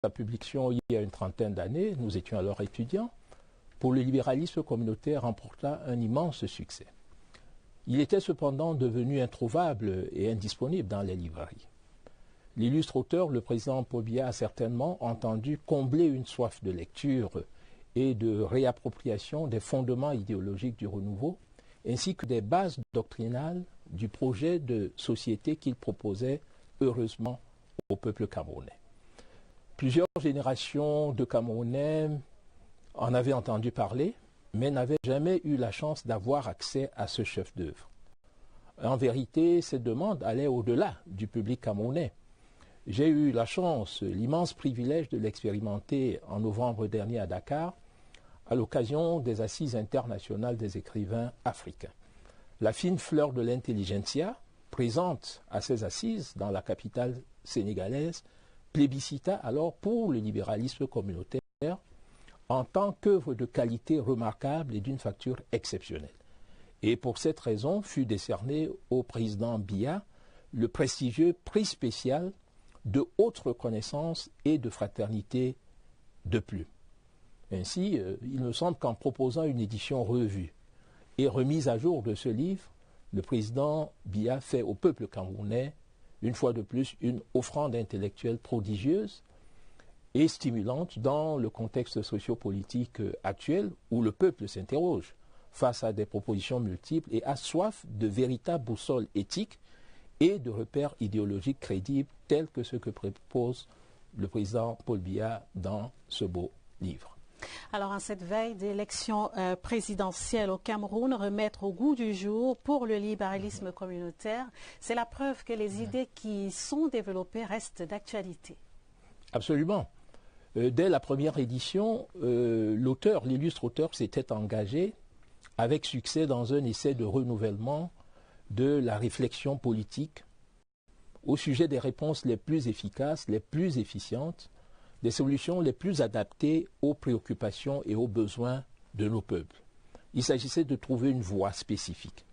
sa publication il y a une trentaine d'années, nous étions alors étudiants, Pour le libéralisme communautaire remporta un immense succès. Il était cependant devenu introuvable et indisponible dans les librairies. L'illustre auteur, le président Paul Biya, a certainement entendu combler une soif de lecture et de réappropriation des fondements idéologiques du renouveau, ainsi que des bases doctrinales du projet de société qu'il proposait heureusement au peuple camerounais. Plusieurs générations de Camerounais en avaient entendu parler, mais n'avaient jamais eu la chance d'avoir accès à ce chef-d'œuvre. En vérité, cette demande allait au-delà du public camerounais. J'ai eu la chance, l'immense privilège de l'expérimenter en novembre dernier à Dakar, à l'occasion des Assises internationales des écrivains africains. La fine fleur de l'intelligentsia, présente à ces assises dans la capitale sénégalaise, plébiscita alors pour le libéralisme communautaire en tant qu'œuvre de qualité remarquable et d'une facture exceptionnelle. Et pour cette raison fut décerné au président Biya le prestigieux prix spécial de haute reconnaissance et de fraternité de plume. Ainsi, il me semble qu'en proposant une édition revue et remise à jour de ce livre, le président Biya fait au peuple camerounais, une fois de plus, une offrande intellectuelle prodigieuse et stimulante dans le contexte sociopolitique actuel où le peuple s'interroge face à des propositions multiples et a soif de véritables boussoles éthiques et de repères idéologiques crédibles tels que ce que propose le président Paul Biya dans ce beau livre. Alors, en cette veille d'élection présidentielle au Cameroun, remettre au goût du jour pour le libéralisme communautaire, c'est la preuve que les idées qui sont développées restent d'actualité. Absolument. Dès la première édition, l'illustre auteur s'était engagé avec succès dans un essai de renouvellement de la réflexion politique au sujet des réponses les plus efficaces, les plus efficientes, des solutions les plus adaptées aux préoccupations et aux besoins de nos peuples. Il s'agissait de trouver une voie spécifique.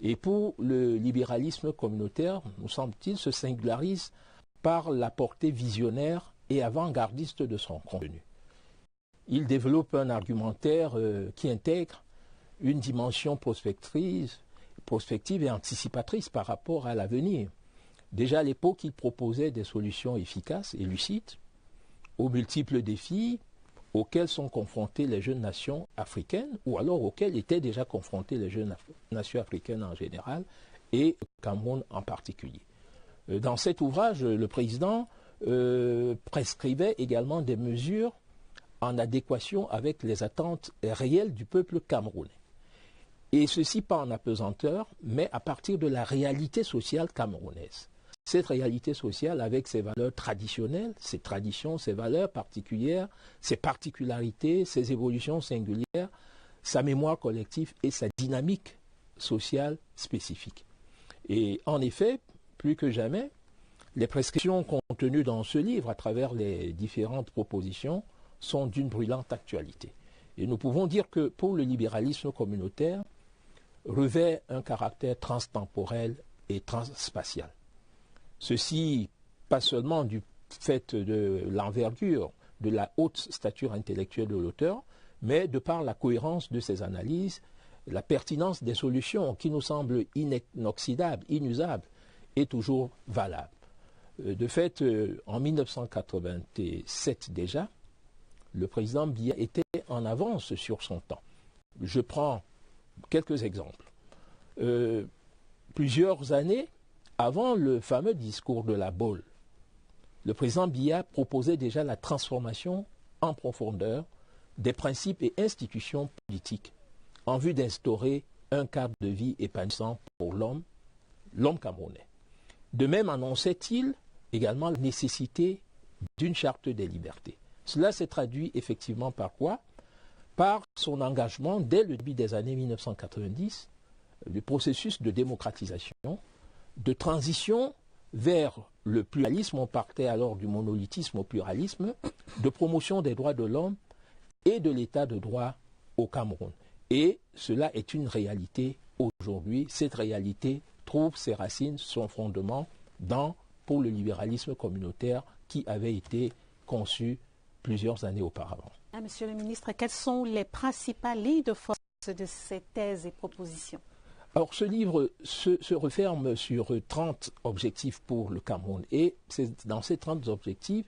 Et pour le libéralisme communautaire, nous semble-t-il, se singularise par la portée visionnaire et avant-gardiste de son contenu. Il développe un argumentaire qui intègre une dimension prospective et anticipatrice par rapport à l'avenir. Déjà à l'époque, il proposait des solutions efficaces et lucides aux multiples défis auxquels sont confrontées les jeunes nations africaines, ou alors auxquels étaient déjà confrontées les jeunes nations africaines en général, et le Cameroun en particulier. Dans cet ouvrage, le président prescrivait également des mesures en adéquation avec les attentes réelles du peuple camerounais. Et ceci pas en apesanteur, mais à partir de la réalité sociale camerounaise. Cette réalité sociale avec ses valeurs traditionnelles, ses traditions, ses valeurs particulières, ses particularités, ses évolutions singulières, sa mémoire collective et sa dynamique sociale spécifique. Et en effet, plus que jamais, les prescriptions contenues dans ce livre à travers les différentes propositions sont d'une brûlante actualité. Et nous pouvons dire que pour le libéralisme communautaire, revêt un caractère transtemporel et transspatial. Ceci, pas seulement du fait de l'envergure, de la haute stature intellectuelle de l'auteur, mais de par la cohérence de ses analyses, la pertinence des solutions qui nous semblent inoxydables, inusables, et toujours valables. De fait, en 1987 déjà, le président Biya était en avance sur son temps. Je prends quelques exemples. Plusieurs années avant le fameux discours de la Baule, le président Biya proposait déjà la transformation en profondeur des principes et institutions politiques en vue d'instaurer un cadre de vie épanouissant pour l'homme camerounais. De même annonçait-il également la nécessité d'une charte des libertés. Cela s'est traduit effectivement par quoi? Par son engagement dès le début des années 1990 du processus de démocratisation, de transition vers le pluralisme, on partait alors du monolithisme au pluralisme, de promotion des droits de l'homme et de l'état de droit au Cameroun. Et cela est une réalité aujourd'hui. Cette réalité trouve ses racines, son fondement pour le libéralisme communautaire qui avait été conçu plusieurs années auparavant. Monsieur le ministre, quelles sont les principales lignes de force de ces thèses et propositions? Alors, ce livre se referme sur 30 objectifs pour le Cameroun. Et c'est dans ces 30 objectifs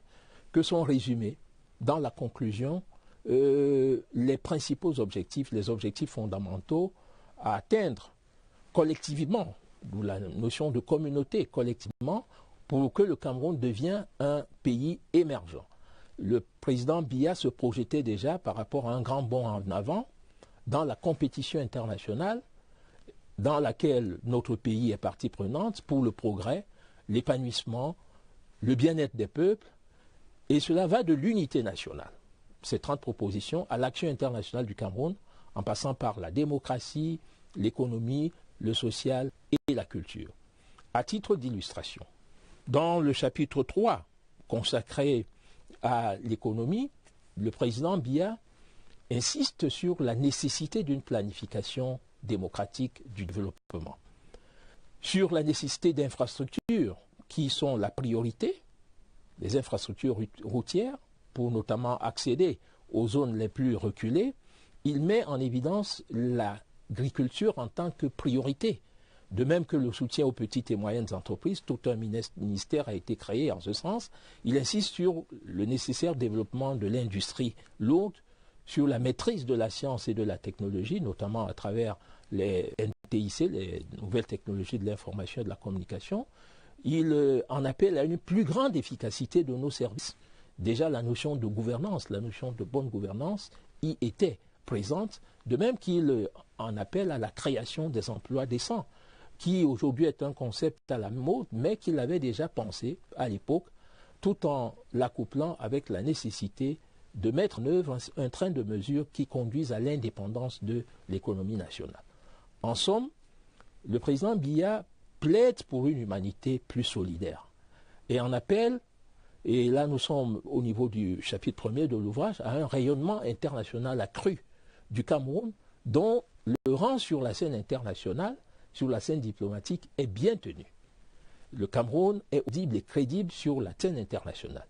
que sont résumés, dans la conclusion, les principaux objectifs, les objectifs fondamentaux à atteindre collectivement, d'où la notion de communauté collectivement, pour que le Cameroun devienne un pays émergent. Le président Biya se projetait déjà par rapport à un grand bond en avant dans la compétition internationale dans laquelle notre pays est partie prenante pour le progrès, l'épanouissement, le bien-être des peuples, et cela va de l'unité nationale, ces 30 propositions, à l'action internationale du Cameroun, en passant par la démocratie, l'économie, le social et la culture. À titre d'illustration, dans le chapitre 3 consacré à l'économie, le président Biya insiste sur la nécessité d'une planification démocratique du développement, sur la nécessité d'infrastructures qui sont la priorité, les infrastructures routières, pour notamment accéder aux zones les plus reculées. Il met en évidence l'agriculture en tant que priorité, de même que le soutien aux petites et moyennes entreprises. Tout un ministère a été créé en ce sens. Il insiste sur le nécessaire développement de l'industrie lourde, sur la maîtrise de la science et de la technologie, notamment à travers les NTIC, les nouvelles technologies de l'information et de la communication. Il en appelle à une plus grande efficacité de nos services. Déjà, la notion de gouvernance, la notion de bonne gouvernance y était présente, de même qu'il en appelle à la création des emplois décents, qui aujourd'hui est un concept à la mode, mais qu'il avait déjà pensé à l'époque, tout en l'accouplant avec la nécessité de mettre en œuvre un train de mesures qui conduisent à l'indépendance de l'économie nationale. En somme, le président Biya plaide pour une humanité plus solidaire et en appelle, et là nous sommes au niveau du chapitre 1er de l'ouvrage, à un rayonnement international accru du Cameroun, dont le rang sur la scène internationale, sur la scène diplomatique, est bien tenu. Le Cameroun est audible et crédible sur la scène internationale.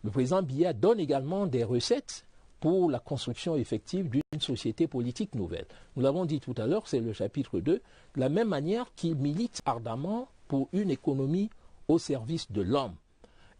Le président Biya donne également des recettes pour la construction effective d'une société politique nouvelle. Nous l'avons dit tout à l'heure, c'est le chapitre 2, de la même manière qu'il milite ardemment pour une économie au service de l'homme.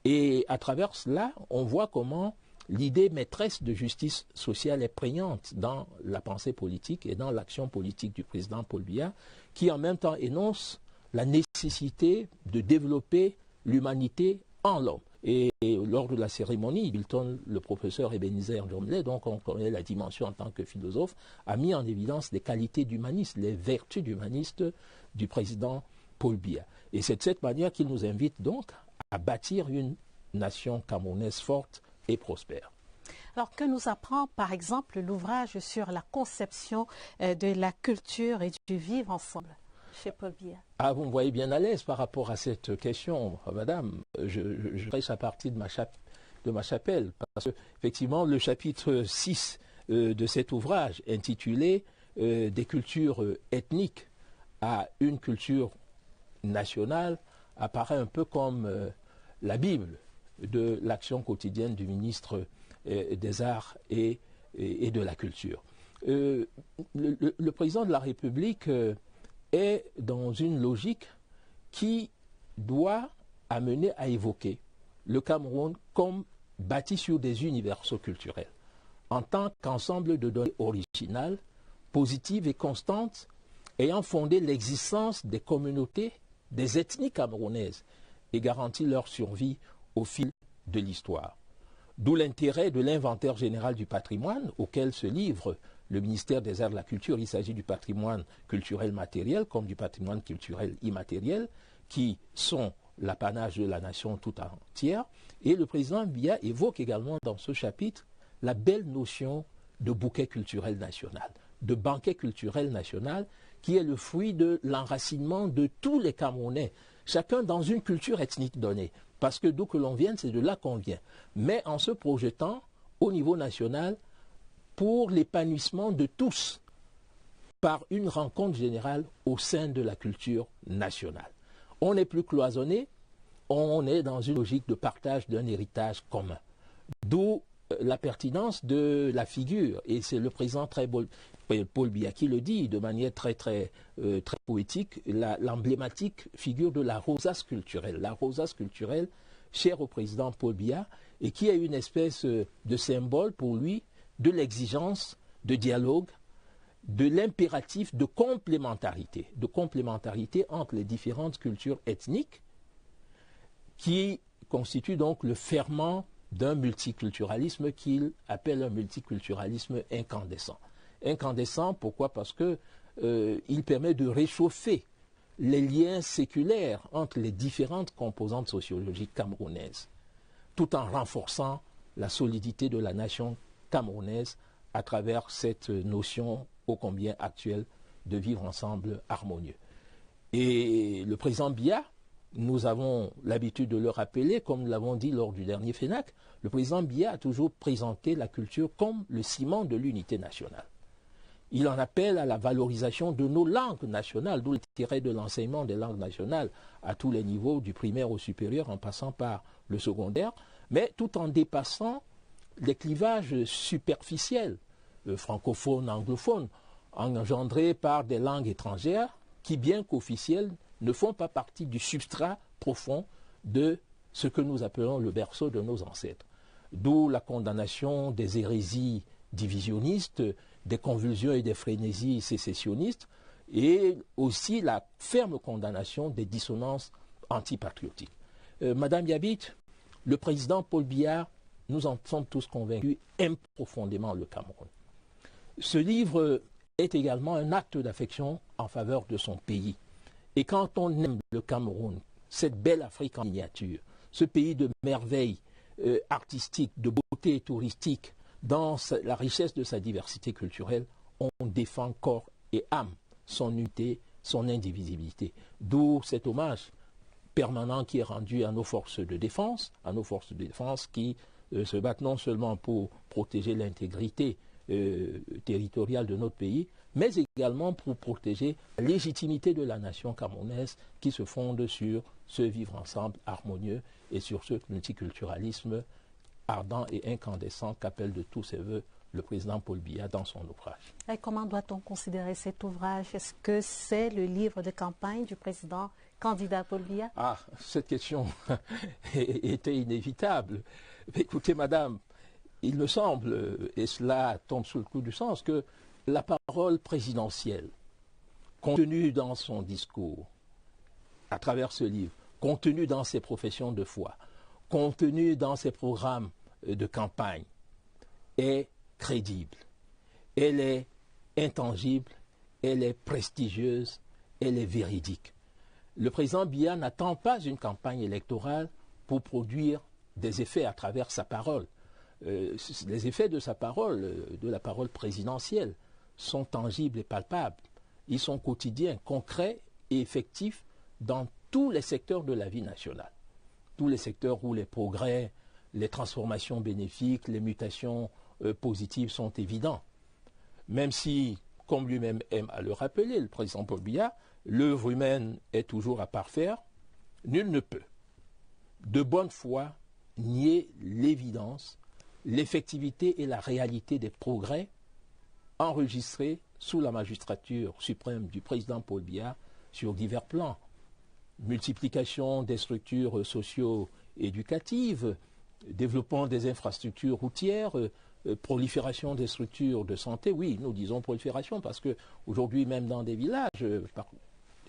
Et à travers cela, on voit comment l'idée maîtresse de justice sociale est prégnante dans la pensée politique et dans l'action politique du président Paul Biya, qui en même temps énonce la nécessité de développer l'humanité en l'homme. Et lors de la cérémonie, Hilton, le professeur Ebenezer Njomlé, donc on connaît la dimension en tant que philosophe, a mis en évidence les qualités d'humaniste, les vertus d'humaniste du président Paul Biya. Et c'est de cette manière qu'il nous invite donc à bâtir une nation camerounaise forte et prospère. Alors que nous apprend par exemple l'ouvrage sur la conception de la culture et du vivre ensemble chez Paul Biya? Ah, vous me voyez bien à l'aise par rapport à cette question, madame. Je prêche à partir de ma chapelle, parce que effectivement le chapitre 6 de cet ouvrage intitulé Des cultures ethniques à une culture nationale apparaît un peu comme la Bible de l'action quotidienne du ministre des Arts et de la Culture. Le président de la République est dans une logique qui doit amener à évoquer le Cameroun comme bâti sur des universaux culturels, en tant qu'ensemble de données originales, positives et constantes, ayant fondé l'existence des communautés, des ethnies camerounaises et garanti leur survie au fil de l'histoire. D'où l'intérêt de l'inventaire général du patrimoine auquel se livre le ministère des Arts et de la Culture. Il s'agit du patrimoine culturel matériel comme du patrimoine culturel immatériel qui sont l'apanage de la nation tout entière. Et le président Biya évoque également dans ce chapitre la belle notion de bouquet culturel national, de banquet culturel national qui est le fruit de l'enracinement de tous les Camerounais, chacun dans une culture ethnique donnée. Parce que d'où que l'on vienne, c'est de là qu'on vient. Mais en se projetant au niveau national pour l'épanouissement de tous par une rencontre générale au sein de la culture nationale. On n'est plus cloisonné, on est dans une logique de partage d'un héritage commun. D'où la pertinence de la figure. Et c'est le président Paul Biya qui le dit de manière très poétique, l'emblématique figure de la rosace culturelle. La rosace culturelle, chère au président Paul Biya, et qui est une espèce de symbole pour lui de l'exigence de dialogue, de l'impératif de complémentarité entre les différentes cultures ethniques qui constituent donc le ferment d'un multiculturalisme qu'il appelle un multiculturalisme incandescent. Incandescent, pourquoi? Parce qu'il permet de réchauffer les liens séculaires entre les différentes composantes sociologiques camerounaises, tout en renforçant la solidité de la nation camerounaise à travers cette notion ô combien actuelle de vivre ensemble harmonieux. Et le président Biya, nous avons l'habitude de le rappeler, comme nous l'avons dit lors du dernier FENAC, le président Biya a toujours présenté la culture comme le ciment de l'unité nationale. Il en appelle à la valorisation de nos langues nationales, d'où l'intérêt de l'enseignement des langues nationales à tous les niveaux, du primaire au supérieur, en passant par le secondaire, mais tout en dépassant les clivages superficiels, francophones, anglophones, engendrés par des langues étrangères qui, bien qu'officielles, ne font pas partie du substrat profond de ce que nous appelons le berceau de nos ancêtres. D'où la condamnation des hérésies divisionnistes, des convulsions et des frénésies sécessionnistes, et aussi la ferme condamnation des dissonances antipatriotiques. Madame Yabit, le président Paul Biya, nous en sommes tous convaincus, aime profondément le Cameroun. Ce livre est également un acte d'affection en faveur de son pays. Et quand on aime le Cameroun, cette belle Afrique en miniature, ce pays de merveilles artistiques, de beauté touristique, dans la richesse de sa diversité culturelle, on défend corps et âme son unité, son indivisibilité. D'où cet hommage permanent qui est rendu à nos forces de défense, qui se battent non seulement pour protéger l'intégrité territoriale de notre pays, mais également pour protéger la légitimité de la nation camerounaise qui se fonde sur ce vivre ensemble harmonieux et sur ce multiculturalisme ardent et incandescent qu'appelle de tous ses voeux le président Paul Biya dans son ouvrage. Et comment doit-on considérer cet ouvrage? Est-ce que c'est le livre de campagne du président candidat Paul Biya? Ah, cette question était inévitable. Écoutez, madame, il me semble, et cela tombe sous le coup du sens, que la parole présidentielle, contenue dans son discours, à travers ce livre, contenue dans ses professions de foi, contenue dans ses programmes de campagne, est crédible. Elle est intangible, elle est prestigieuse, elle est véridique. Le président Biya n'attend pas une campagne électorale pour produire des effets à travers sa parole. Les effets de sa parole, de la parole présidentielle, sont tangibles et palpables. Ils sont quotidiens, concrets et effectifs dans tous les secteurs de la vie nationale. Tous les secteurs où les progrès, les transformations bénéfiques, les mutations positives sont évidents. Même si, comme lui-même aime à le rappeler, le président Paul Biya, l'œuvre humaine est toujours à parfaire, nul ne peut, de bonne foi, nier l'évidence, l'effectivité et la réalité des progrès enregistrés sous la magistrature suprême du président Paul Biya sur divers plans. Multiplication des structures socio-éducatives, développement des infrastructures routières, prolifération des structures de santé. Oui, nous disons prolifération parce qu'aujourd'hui, même dans des villages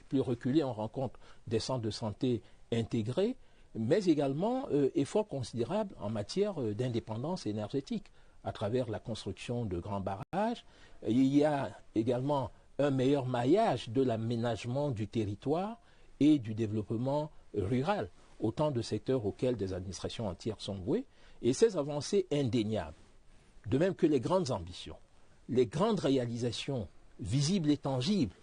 plus reculés, on rencontre des centres de santé intégrés, mais également efforts considérables en matière d'indépendance énergétique à travers la construction de grands barrages. Il y a également un meilleur maillage de l'aménagement du territoire et du développement rural, autant de secteurs auxquels des administrations entières sont vouées, et ces avancées indéniables, de même que les grandes ambitions, les grandes réalisations visibles et tangibles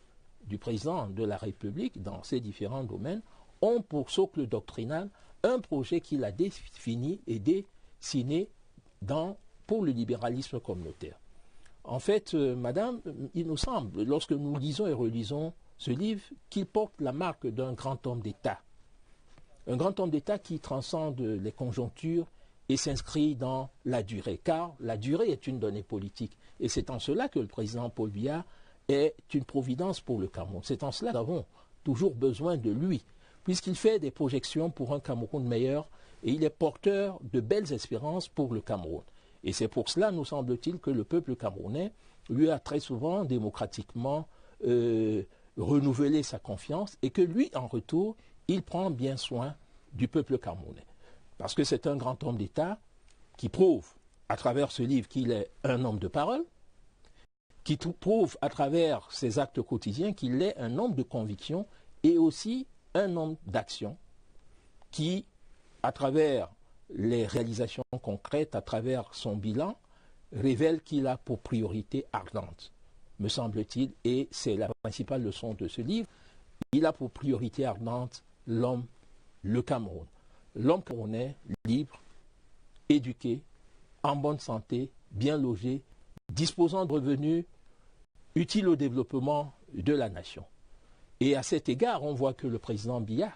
du président de la République dans ces différents domaines, ont pour socle doctrinal un projet qu'il a défini et dessiné pour le libéralisme communautaire. En fait, madame, il nous semble, lorsque nous lisons et relisons ce livre, qu'il porte la marque d'un grand homme d'État. Un grand homme d'État qui transcende les conjonctures et s'inscrit dans la durée, car la durée est une donnée politique. Et c'est en cela que le président Paul Biya est une providence pour le Cameroun. C'est en cela que nous avons toujours besoin de lui, puisqu'il fait des projections pour un Cameroun meilleur et il est porteur de belles espérances pour le Cameroun. Et c'est pour cela, nous semble-t-il, que le peuple camerounais lui a très souvent démocratiquement renouvelé sa confiance et que lui, en retour, il prend bien soin du peuple camerounais. Parce que c'est un grand homme d'État qui prouve à travers ce livre qu'il est un homme de parole, qui prouve à travers ses actes quotidiens qu'il est un homme de conviction et aussi un homme d'action qui, à travers les réalisations concrètes, à travers son bilan, révèle qu'il a pour priorité ardente, me semble-t-il, et c'est la principale leçon de ce livre. Il a pour priorité ardente l'homme, le Cameroun. L'homme camerounais, libre, éduqué, en bonne santé, bien logé, disposant de revenus utiles au développement de la nation. Et à cet égard, on voit que le président Biya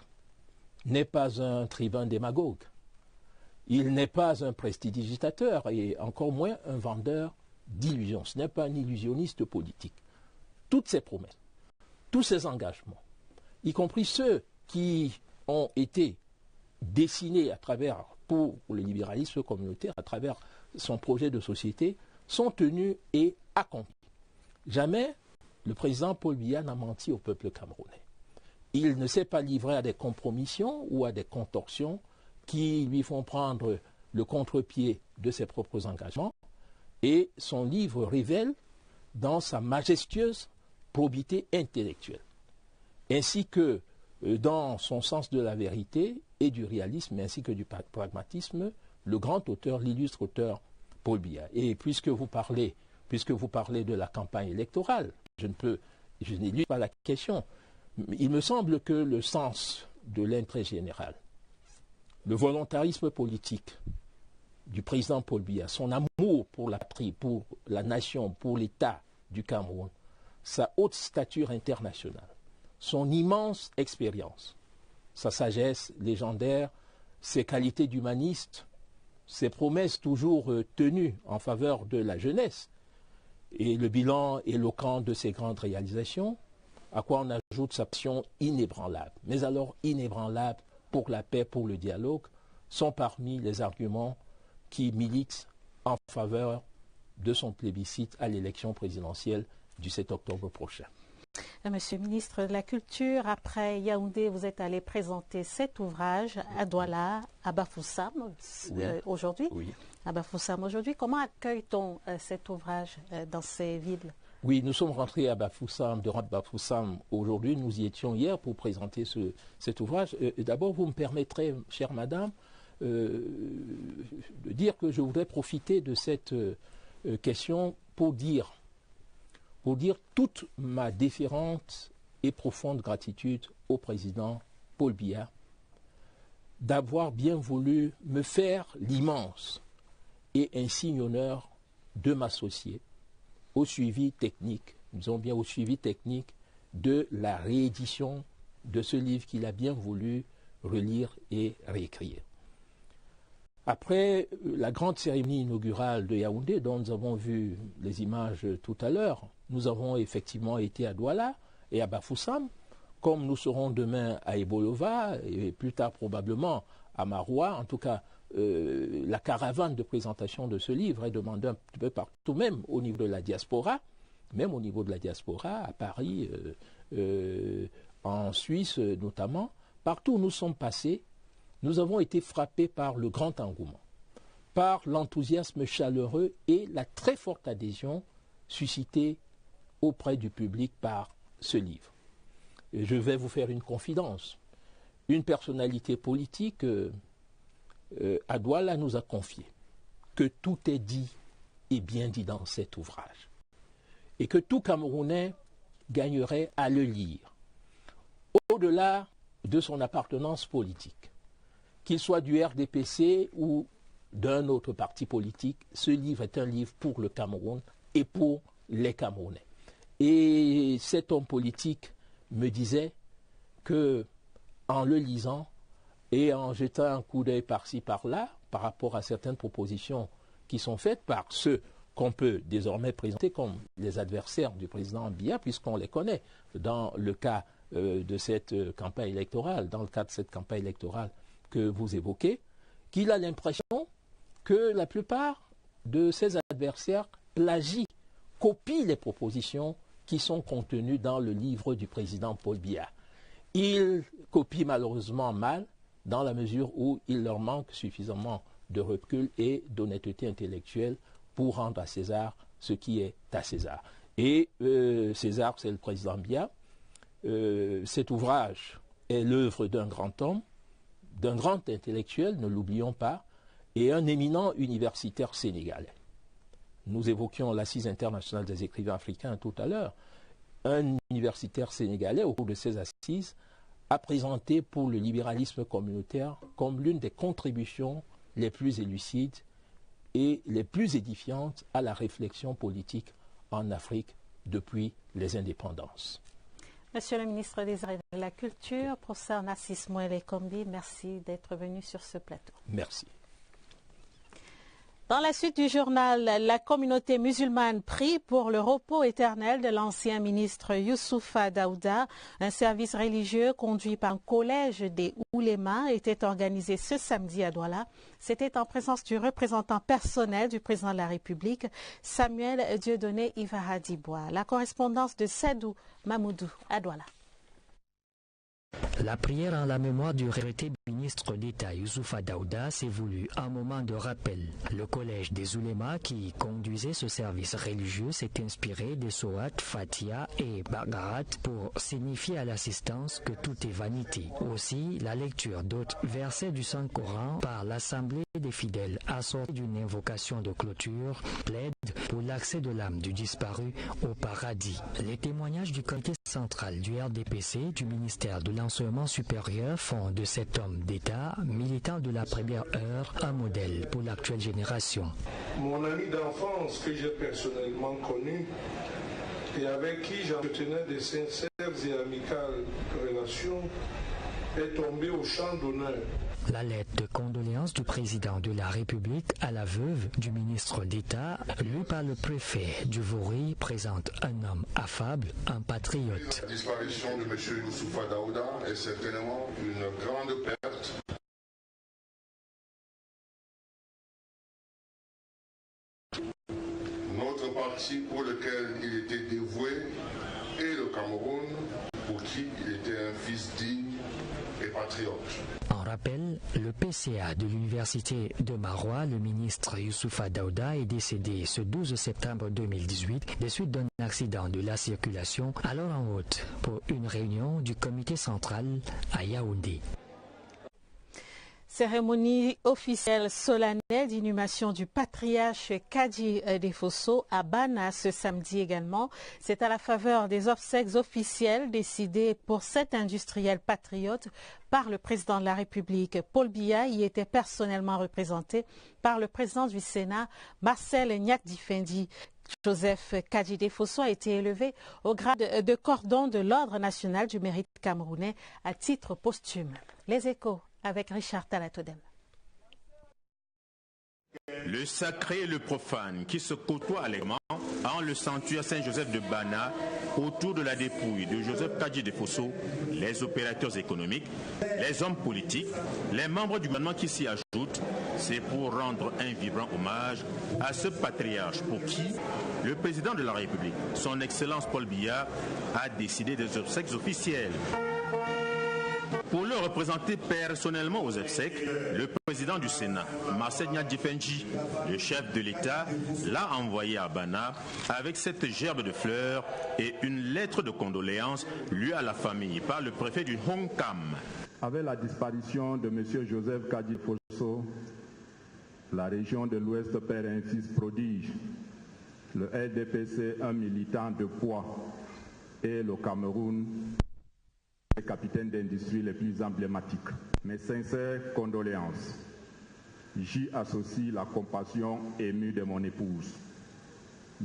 n'est pas un tribun démagogue. Il n'est pas un prestidigitateur et encore moins un vendeur d'illusions. Ce n'est pas un illusionniste politique. Toutes ses promesses, tous ses engagements, y compris ceux qui ont été dessinés à travers, pour le libéralisme communautaire, à travers son projet de société, sont tenus et accomplis. Jamais le président Paul Biya n'a menti au peuple camerounais. Il ne s'est pas livré à des compromissions ou à des contorsions qui lui font prendre le contre-pied de ses propres engagements. Et son livre révèle dans sa majestueuse probité intellectuelle, ainsi que dans son sens de la vérité et du réalisme, ainsi que du pragmatisme, le grand auteur, l'illustre auteur Paul Biya. Et puisque vous parlez de la campagne électorale, je n'élude pas la question. Il me semble que le sens de l'intérêt général, le volontarisme politique du président Paul Biya, son amour pour la patrie, pour la nation, pour l'État du Cameroun, sa haute stature internationale, son immense expérience, sa sagesse légendaire, ses qualités d'humaniste, ses promesses toujours tenues en faveur de la jeunesse et le bilan éloquent de ses grandes réalisations, à quoi on ajoute sa passion inébranlable, mais alors inébranlable pour la paix, pour le dialogue, sont parmi les arguments qui militent en faveur de son plébiscite à l'élection présidentielle du 7 octobre prochain. Monsieur le ministre de la Culture, après Yaoundé, vous êtes allé présenter cet ouvrage à Douala, à Bafoussam, aujourd'hui. Oui. À Bafoussam aujourd'hui. Comment accueille-t-on cet ouvrage dans ces villes? Oui, nous sommes rentrés à Bafoussam, de Bafoussam aujourd'hui. Nous y étions hier pour présenter cet ouvrage. D'abord, vous me permettrez, chère madame, de dire que je voudrais profiter de cette question pour dire toute ma déférente et profonde gratitude au président Paul Biya d'avoir bien voulu me faire l'immense et insigne honneur de m'associer au suivi technique, disons bien au suivi technique de la réédition de ce livre qu'il a bien voulu relire et réécrire. Après la grande cérémonie inaugurale de Yaoundé, dont nous avons vu les images tout à l'heure, nous avons effectivement été à Douala et à Bafoussam, comme nous serons demain à Ebolova et plus tard probablement à Maroua. En tout cas, la caravane de présentation de ce livre est demandée un petit peu partout, même au niveau de la diaspora, à Paris, en Suisse notamment. Partout où nous sommes passés, nous avons été frappés par le grand engouement, par l'enthousiasme chaleureux et la très forte adhésion suscitée auprès du public par ce livre. Et je vais vous faire une confidence. Une personnalité politique à Douala nous a confié que tout est dit et bien dit dans cet ouvrage et que tout Camerounais gagnerait à le lire, au-delà de son appartenance politique. Qu'il soit du RDPC ou d'un autre parti politique, ce livre est un livre pour le Cameroun et pour les Camerounais. Et cet homme politique me disait que, en le lisant et en jetant un coup d'œil par-ci par-là, par rapport à certaines propositions qui sont faites par ceux qu'on peut désormais présenter comme les adversaires du président Biya, puisqu'on les connaît dans le cas de cette campagne électorale, dans le cas de cette campagne électorale que vous évoquez, qu'il a l'impression que la plupart de ses adversaires plagient, copient les propositions qui sont contenues dans le livre du président Paul Biya. Il copie malheureusement mal, dans la mesure où il leur manque suffisamment de recul et d'honnêteté intellectuelle pour rendre à César ce qui est à César. Et César, c'est le président Biya. Cet ouvrage est l'œuvre d'un grand homme, d'un grand intellectuel, ne l'oublions pas, et un éminent universitaire sénégalais. Nous évoquions l'Assise internationale des écrivains africains tout à l'heure. Un universitaire sénégalais, au cours de ces assises, a présenté pour le libéralisme communautaire comme l'une des contributions les plus élucides et les plus édifiantes à la réflexion politique en Afrique depuis les indépendances. Monsieur le ministre des Arts et de la Culture, professeur Narcisse Moelle-Kombi, merci d'être venu sur ce plateau. Merci. Dans la suite du journal, la communauté musulmane prie pour le repos éternel de l'ancien ministre Youssoufa Daouda. Un service religieux conduit par un collège des oulémas était organisé ce samedi à Douala. C'était en présence du représentant personnel du président de la République, Samuel Dieudonné Ivahadibois. La correspondance de Sadou Mamoudou à Douala. La prière en la mémoire du regretté ministre d'État Youssoufa Daouda s'est voulu un moment de rappel. Le collège des oulémas qui conduisait ce service religieux s'est inspiré des sourates Fatiha et Bagarat pour signifier à l'assistance que tout est vanité. Aussi, la lecture d'autres versets du Saint-Coran par l'Assemblée des fidèles assortie d'une invocation de clôture plaide pour l'accès de l'âme du disparu au paradis. Les témoignages du comité central du RDPC du ministère de l'Enseignement supérieur font de cet homme d'État, militant de la première heure, un modèle pour l'actuelle génération. Mon ami d'enfance que j'ai personnellement connu et avec qui j'entretenais de sincères et amicales relations est tombé au champ d'honneur. La lettre de condoléances du président de la République à la veuve du ministre d'État, lue par le préfet du Vaury, présente un homme affable, un patriote. La disparition de M. Youssoufa Daouda est certainement une grande perte. Notre parti pour lequel il était dévoué et le Cameroun pour qui il était un fils digne et patriote. En rappel, le PCA de l'université de Marois, le ministre Youssoufa Daouda, est décédé ce 12 septembre 2018 des suites d'un accident de la circulation, alors en route pour une réunion du comité central à Yaoundé. Cérémonie officielle solennelle d'inhumation du patriarche Kadji Defosso à Bana ce samedi également. C'est à la faveur des obsèques officielles décidées pour cet industriel patriote par le président de la République. Paul Biya y était personnellement représenté par le président du Sénat, Marcel Nyakdifendi. Joseph Kadji Defosso a été élevé au grade de cordon de l'Ordre national du mérite camerounais à titre posthume. Les Échos avec Richard Talatodem. Le sacré et le profane qui se côtoient allègrement en le sanctuaire Saint-Joseph de Bana autour de la dépouille de Joseph Kadji Defosso, les opérateurs économiques, les hommes politiques, les membres du gouvernement qui s'y ajoutent, c'est pour rendre un vibrant hommage à ce patriarche pour qui le président de la République, son Excellence Paul Biya, a décidé des obsèques officielles. Pour le représenter personnellement aux obsèques, le président du Sénat, Marcel Nyakdifendi, le chef de l'État, l'a envoyé à Bana avec cette gerbe de fleurs et une lettre de condoléances lue à la famille par le préfet du Hong Kam. Avec la disparition de M. Joseph Kadji Defosso, la région de l'Ouest perd un fils prodige, le RDPC un militant de poids et le Cameroun les capitaines d'industrie les plus emblématiques. Mes sincères condoléances. J'y associe la compassion émue de mon épouse.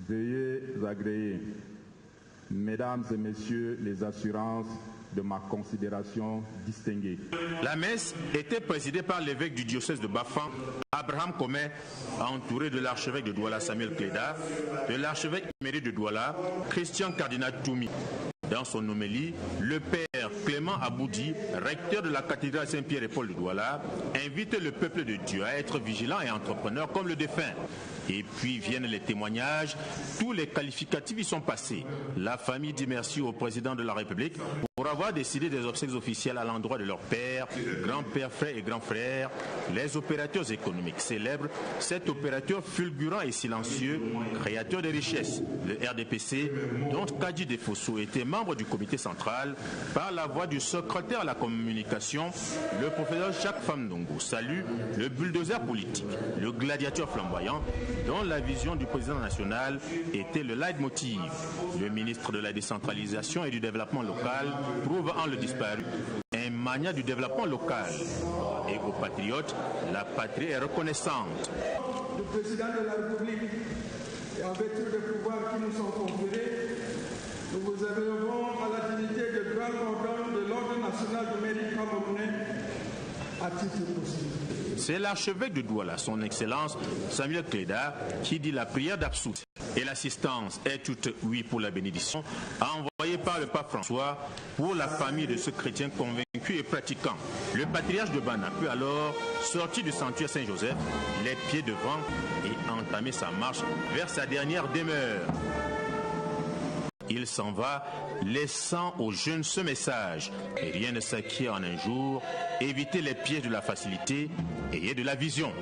Veuillez agréer Mesdames et Messieurs les assurances de ma considération distinguée. La messe était présidée par l'évêque du diocèse de Bafang, Abraham Comé, entouré de l'archevêque de Douala, Samuel Cléda, de l'archevêque émérite de Douala, Christian Cardinal Toumi. Dans son homélie, le père Clément Aboudi, recteur de la cathédrale Saint-Pierre et Paul de Douala, invite le peuple de Dieu à être vigilant et entrepreneur comme le défunt. Et puis viennent les témoignages, tous les qualificatifs y sont passés. La famille dit merci au président de la République pour avoir décidé des obsèques officielles à l'endroit de leur père, grand-père, frère et grand-frère. Les opérateurs économiques célèbrent cet opérateur fulgurant et silencieux, créateur de richesses, le RDPC, dont Kadji Defosso était membre du comité central. Par la voix du secrétaire à la communication, le professeur Jacques Famdongo salue le bulldozer politique, le gladiateur flamboyant, dont la vision du président national était le leitmotiv. Le ministre de la décentralisation et du développement local trouve en le disparu un magnat du développement local. Et aux patriotes, la patrie est reconnaissante. Le président de la République, et en vertu des pouvoirs qui nous sont conférés, nous vous élevons à la dignité de grand cordon de l'Ordre national du mérite camerounais à titre possible. C'est l'archevêque de Douala, son Excellence Samuel Cléda, qui dit la prière d'Absout. Et l'assistance est toute oui pour la bénédiction, envoyée par le pape François pour la famille de ce chrétien convaincu et pratiquant. Le patriarche de Bana peut alors sortir du sanctuaire Saint-Joseph, les pieds devant, et entamer sa marche vers sa dernière demeure. Il s'en va, laissant aux jeunes ce message. Et rien ne s'acquiert en un jour. Évitez les pièges de la facilité, ayez de la vision.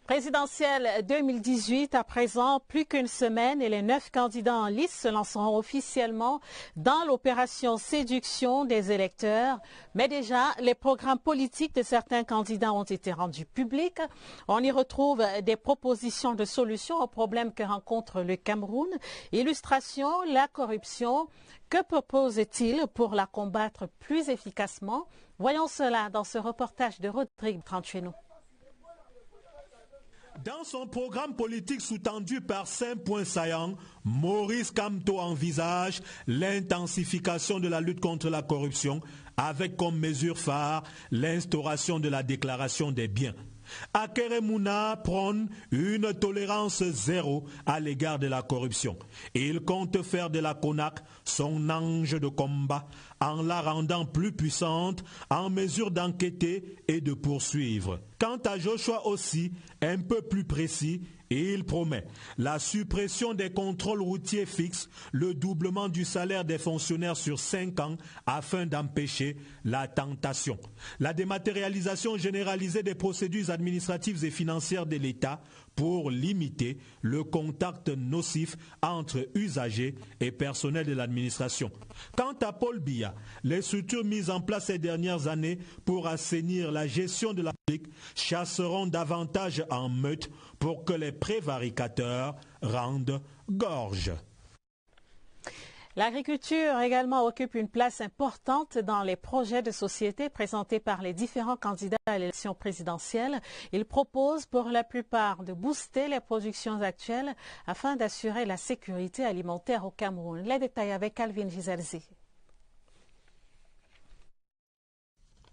Présidentielle 2018, à présent, plus qu'une semaine et les 9 candidats en lice se lanceront officiellement dans l'opération séduction des électeurs. Mais déjà, les programmes politiques de certains candidats ont été rendus publics. On y retrouve des propositions de solutions aux problèmes que rencontre le Cameroun. Illustration, la corruption. Que propose-t-il pour la combattre plus efficacement? Voyons cela dans ce reportage de Rodrigue Trancheno. Dans son programme politique sous-tendu par 5 points saillants, Maurice Kamto envisage l'intensification de la lutte contre la corruption avec comme mesure phare l'instauration de la déclaration des biens. Akeremouna prône une tolérance zéro à l'égard de la corruption. Il compte faire de la CONAC son ange de combat en la rendant plus puissante, en mesure d'enquêter et de poursuivre. Quant à Joshua aussi, un peu plus précis, il promet la suppression des contrôles routiers fixes, le doublement du salaire des fonctionnaires sur 5 ans afin d'empêcher la tentation, la dématérialisation généralisée des procédures administratives et financières de l'État pour limiter le contact nocif entre usagers et personnel de l'administration. Quant à Paul Biya, les structures mises en place ces dernières années pour assainir la gestion de la politique chasseront davantage en meute pour que les prévaricateurs rendent gorge. L'agriculture également occupe une place importante dans les projets de société présentés par les différents candidats à l'élection présidentielle. Ils proposent pour la plupart de booster les productions actuelles afin d'assurer la sécurité alimentaire au Cameroun. Les détails avec Alvin Gizelzi.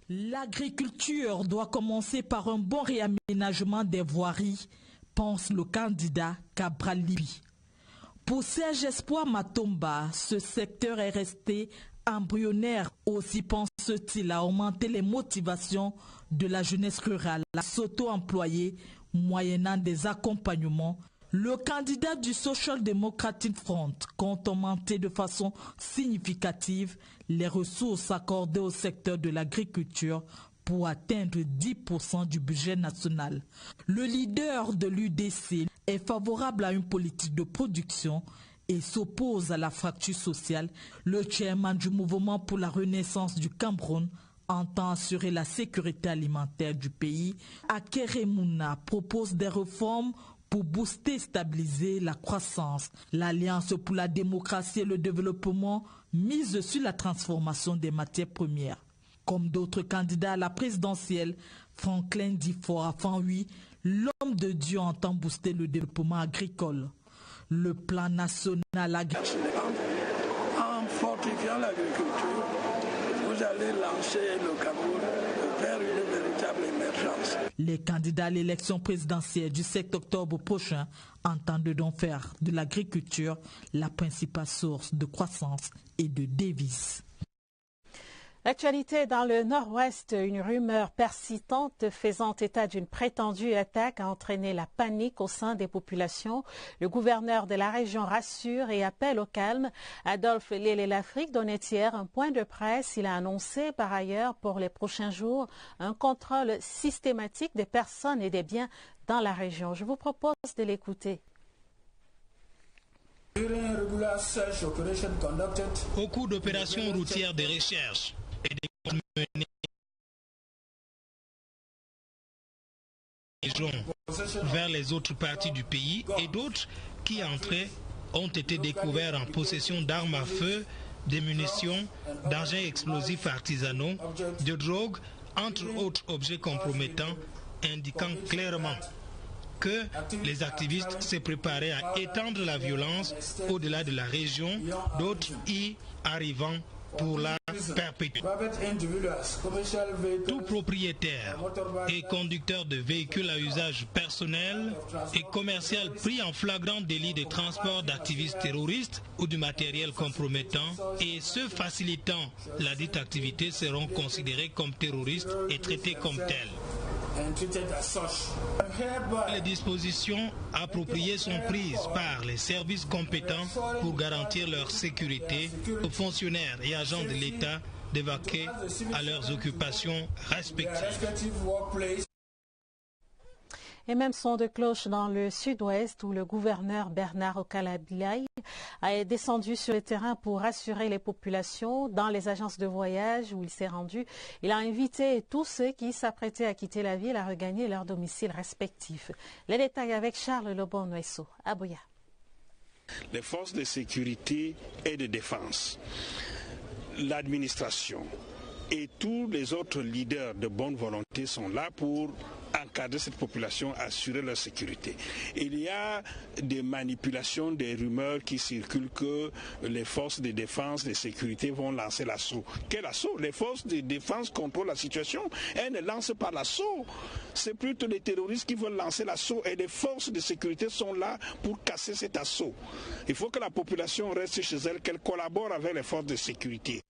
L'agriculture doit commencer par un bon réaménagement des voiries, pense le candidat Cabral Libi. Pour Serge Espoir Matomba, ce secteur est resté embryonnaire. Aussi pense-t-il à augmenter les motivations de la jeunesse rurale à s'auto-employer moyennant des accompagnements. Le candidat du Social Democratic Front compte augmenter de façon significative les ressources accordées au secteur de l'agriculture pour atteindre 10% du budget national. Le leader de l'UDC est favorable à une politique de production et s'oppose à la fracture sociale. Le chairman du mouvement pour la renaissance du Cameroun entend assurer la sécurité alimentaire du pays. Akeremouna propose des réformes pour booster et stabiliser la croissance. L'Alliance pour la démocratie et le développement mise sur la transformation des matières premières. Comme d'autres candidats à la présidentielle, Franklin Difora Fanhui, l'homme de Dieu entend booster le développement agricole. le plan national agricole. En fortifiant l'agriculture, vous allez lancer le Cameroun vers une véritable émergence. Les candidats à l'élection présidentielle du 7 octobre prochain entendent donc faire de l'agriculture la principale source de croissance et de devises. L'actualité dans le nord-ouest, une rumeur persistante faisant état d'une prétendue attaque a entraîné la panique au sein des populations. Le gouverneur de la région rassure et appelle au calme. Adolphe Lélé-Lafrique donnait hier un point de presse. Il a annoncé par ailleurs pour les prochains jours un contrôle systématique des personnes et des biens dans la région. Je vous propose de l'écouter. Au cours d'opérations routières de recherche et des menées vers les autres parties du pays et d'autres qui entraient ont été découverts en possession d'armes à feu, de munitions, d'engins explosifs artisanaux, de drogue, entre autres objets compromettants, indiquant clairement que les activistes se préparaient à étendre la violence au-delà de la région, d'autres y arrivant pour la perpétuer. Tout propriétaire et conducteur de véhicules à usage personnel et commercial pris en flagrant délit de transport d'activistes terroristes ou du matériel compromettant et ceux facilitant la dite activité seront considérés comme terroristes et traités comme tels. Les dispositions appropriées sont prises par les services compétents pour garantir leur sécurité aux fonctionnaires et agents de l'État d'évacuer à leurs occupations respectives. Et même son de cloche dans le sud-ouest où le gouverneur Bernard Okalabilay est descendu sur le terrain pour rassurer les populations. Dans les agences de voyage où il s'est rendu, il a invité tous ceux qui s'apprêtaient à quitter la ville à regagner leur domicile respectif. Les détails avec Charles Lebon-Nuesso à Buea. Les forces de sécurité et de défense, l'administration et tous les autres leaders de bonne volonté sont là pour encadrer cette population, assurer leur sécurité. Il y a des manipulations, des rumeurs qui circulent que les forces de défense, de sécurité vont lancer l'assaut. Quel assaut? Les forces de défense contrôlent la situation. Elles ne lancent pas l'assaut. C'est plutôt les terroristes qui veulent lancer l'assaut et les forces de sécurité sont là pour casser cet assaut. Il faut que la population reste chez elle, qu'elle collabore avec les forces de sécurité.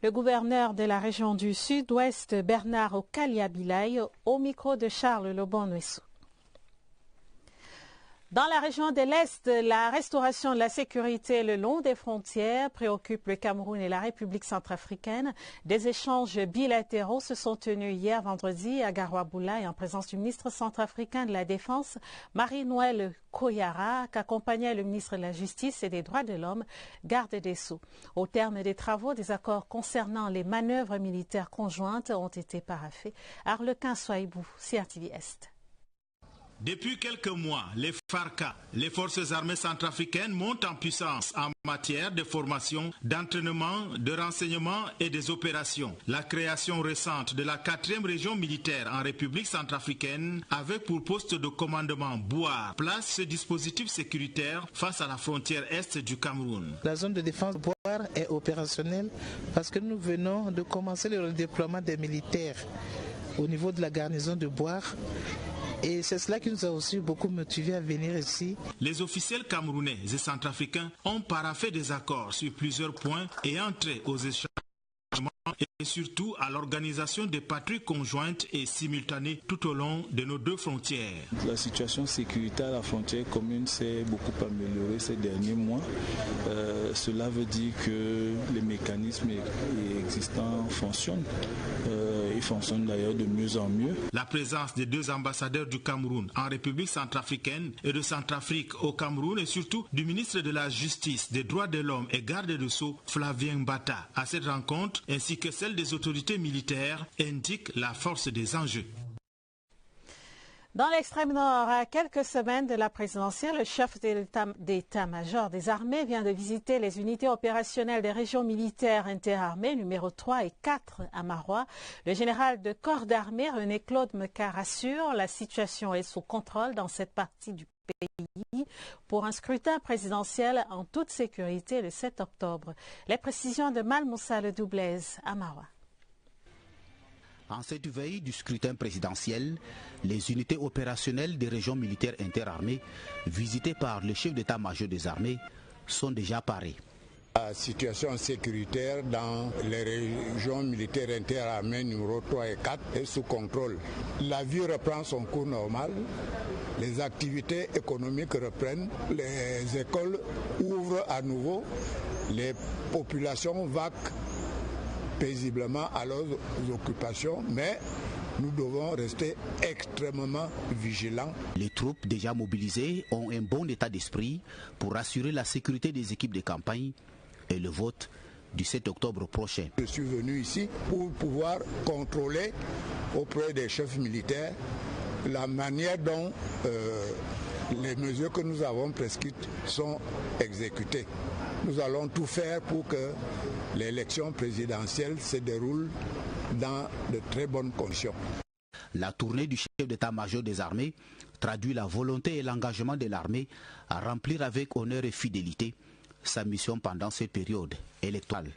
Le gouverneur de la région du Sud-Ouest, Bernard Okalabilay, au micro de Charles Lebon-Nuesso. Dans la région de l'Est, la restauration de la sécurité le long des frontières préoccupe le Cameroun et la République centrafricaine. Des échanges bilatéraux se sont tenus hier vendredi à Garoua-Boulaye en présence du ministre centrafricain de la Défense, Marie-Noëlle Koyara, qu'accompagnait le ministre de la Justice et des Droits de l'Homme, garde des Sceaux. Au terme des travaux, des accords concernant les manœuvres militaires conjointes ont été paraphés. Arlequin Soaibou, CRTV Est. Depuis quelques mois, les FARCA, les forces armées centrafricaines, montent en puissance en matière de formation, d'entraînement, de renseignement et des opérations. La création récente de la 4e région militaire en République centrafricaine, avec pour poste de commandement Bouar, place ce dispositif sécuritaire face à la frontière est du Cameroun. La zone de défense Bouar est opérationnelle parce que nous venons de commencer le redéploiement des militaires au niveau de la garnison de Bouar. Et c'est cela qui nous a aussi beaucoup motivés à venir ici. Les officiels camerounais et centrafricains ont paraphé des accords sur plusieurs points et entré aux échanges et surtout à l'organisation des patrouilles conjointes et simultanées tout au long de nos deux frontières. La situation sécuritaire à la frontière commune s'est beaucoup améliorée ces derniers mois. Cela veut dire que les mécanismes existants fonctionnent. Ils fonctionnent d'ailleurs de mieux en mieux. La présence des deux ambassadeurs du Cameroun en République centrafricaine et de Centrafrique au Cameroun et surtout du ministre de la Justice, des Droits de l'Homme et garde de Sceaux, Flavien Mbata, à cette rencontre, ainsi que celle des autorités militaires, indique la force des enjeux. Dans l'extrême nord, à quelques semaines de la présidentielle, le chef d'état-major des armées vient de visiter les unités opérationnelles des régions militaires interarmées numéro 3 et 4 à Marois. Le général de corps d'armée René-Claude Meka rassure, la situation est sous contrôle dans cette partie du pays pour un scrutin présidentiel en toute sécurité le 7 octobre. Les précisions de Malmoussa Le Doublez à Marois. En cette veille du scrutin présidentiel, les unités opérationnelles des régions militaires interarmées, visitées par le chef d'état-major des armées, sont déjà parées. La situation sécuritaire dans les régions militaires interarmées numéro 3 et 4 est sous contrôle. La vie reprend son cours normal, les activités économiques reprennent, les écoles ouvrent à nouveau, les populations vaquent paisiblement à leurs occupations, mais nous devons rester extrêmement vigilants. Les troupes déjà mobilisées ont un bon état d'esprit pour assurer la sécurité des équipes de campagne et le vote du 7 octobre prochain. Je suis venu ici pour pouvoir contrôler auprès des chefs militaires la manière dont les mesures que nous avons prescrites sont exécutées. Nous allons tout faire pour que l'élection présidentielle se déroule dans de très bonnes conditions. La tournée du chef d'état-major des armées traduit la volonté et l'engagement de l'armée à remplir avec honneur et fidélité sa mission pendant cette période électorale.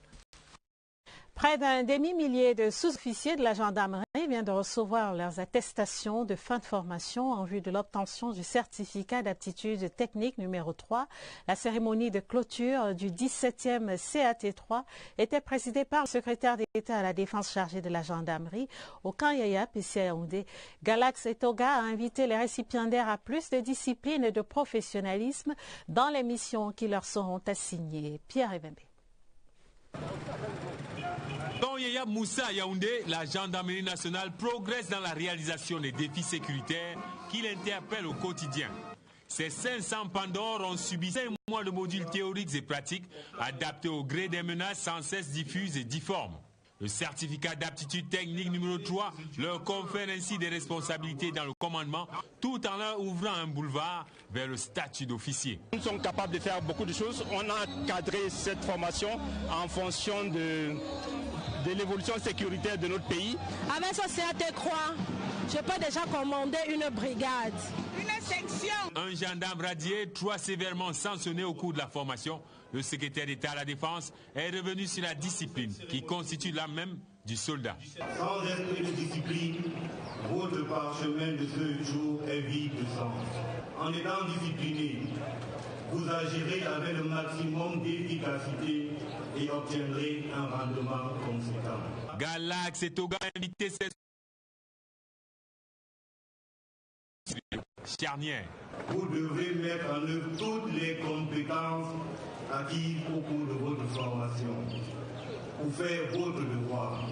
Près d'un demi-millier de sous-officiers de la gendarmerie viennent de recevoir leurs attestations de fin de formation en vue de l'obtention du certificat d'aptitude technique numéro 3. La cérémonie de clôture du 17e CAT3 était présidée par le secrétaire d'État à la Défense chargé de la gendarmerie au camp Yaya PC Yaoundé. Galax Etoga a invité les récipiendaires à plus de discipline et de professionnalisme dans les missions qui leur seront assignées. Pierre Evembe. Dans Yaya Moussa Yaoundé, la gendarmerie nationale progresse dans la réalisation des défis sécuritaires qui l'interpellent au quotidien. Ces 500 Pandores ont subi 5 mois de modules théoriques et pratiques adaptés au gré des menaces sans cesse diffuses et difformes. Le certificat d'aptitude technique numéro 3 leur confère ainsi des responsabilités dans le commandement tout en leur ouvrant un boulevard vers le statut d'officier. Nous sommes capables de faire beaucoup de choses. On a cadré cette formation en fonction de l'évolution sécuritaire de notre pays. Avec ce CAT3, je peux déjà commander une brigade, une section. Un gendarme radié, 3 sévèrement sanctionné au cours de la formation. Le secrétaire d'État à la Défense est revenu sur la discipline qui constitue l'âme même du soldat. Sans esprit de discipline, votre parchemin de ce jour est vide de sens. En étant discipliné, vous agirez avec le maximum d'efficacité et obtiendrez un rendement conséquent. Galax et Toga invité ses charnières. Vous devrez mettre en œuvre toutes les compétences acquises au cours de votre formation pour faire votre devoir,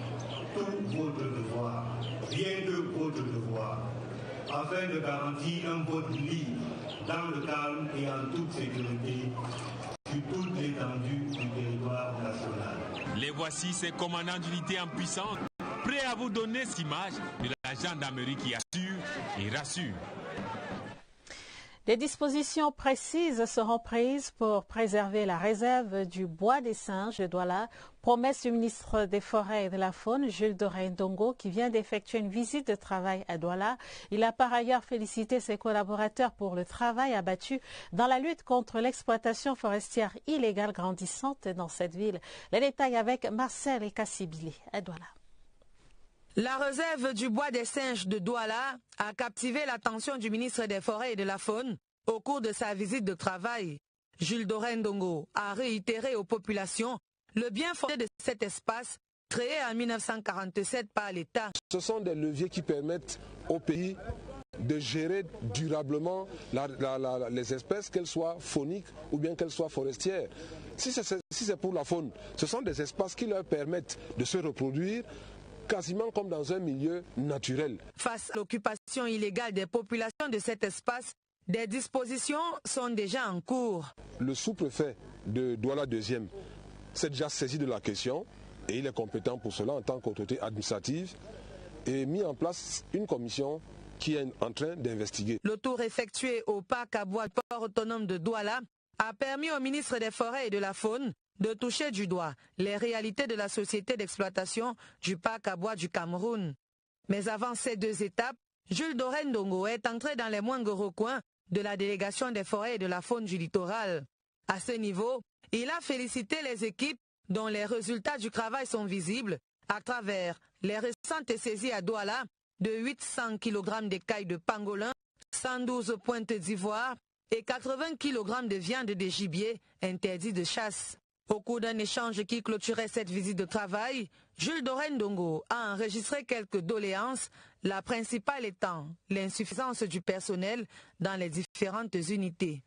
tout votre devoir, rien que votre devoir, afin de garantir un vote libre, dans le calme et en toute sécurité, sur toute l'étendue du territoire national. Les voici, ces commandants d'unités en puissance, prêts à vous donner cette image de la gendarmerie qui assure et rassure. Des dispositions précises seront prises pour préserver la réserve du bois des singes de Douala. Promesse du ministre des Forêts et de la Faune, Jules Doré-Ndongo, qui vient d'effectuer une visite de travail à Douala. Il a par ailleurs félicité ses collaborateurs pour le travail abattu dans la lutte contre l'exploitation forestière illégale grandissante dans cette ville. Les détails avec Marcel Ekassibili à Douala. La réserve du bois des singes de Douala a captivé l'attention du ministre des Forêts et de la Faune au cours de sa visite de travail. Jules Doré-Ndongo a réitéré aux populations le bien fondé de cet espace créé en 1947 par l'État. Ce sont des leviers qui permettent au pays de gérer durablement les espèces, qu'elles soient fauniques ou bien qu'elles soient forestières. Si c'est pour la faune, ce sont des espaces qui leur permettent de se reproduire quasiment comme dans un milieu naturel. Face à l'occupation illégale des populations de cet espace, des dispositions sont déjà en cours. Le sous-préfet de Douala 2e s'est déjà saisi de la question et il est compétent pour cela en tant qu'autorité administrative et mis en place une commission qui est en train d'investiguer. Le tour effectué au parc à bois port autonome de Douala a permis au ministre des Forêts et de la Faune de toucher du doigt les réalités de la société d'exploitation du parc à bois du Cameroun. Mais avant ces deux étapes, Jules Dorendongo est entré dans les moindres recoins de la délégation des forêts et de la faune du littoral. À ce niveau, il a félicité les équipes dont les résultats du travail sont visibles à travers les récentes saisies à Douala de 800 kg d'écailles de pangolin, 112 pointes d'ivoire et 80 kg de viande de gibier interdit de chasse. Au cours d'un échange qui clôturait cette visite de travail, Jules Dorendongo a enregistré quelques doléances, la principale étant l'insuffisance du personnel dans les différentes unités.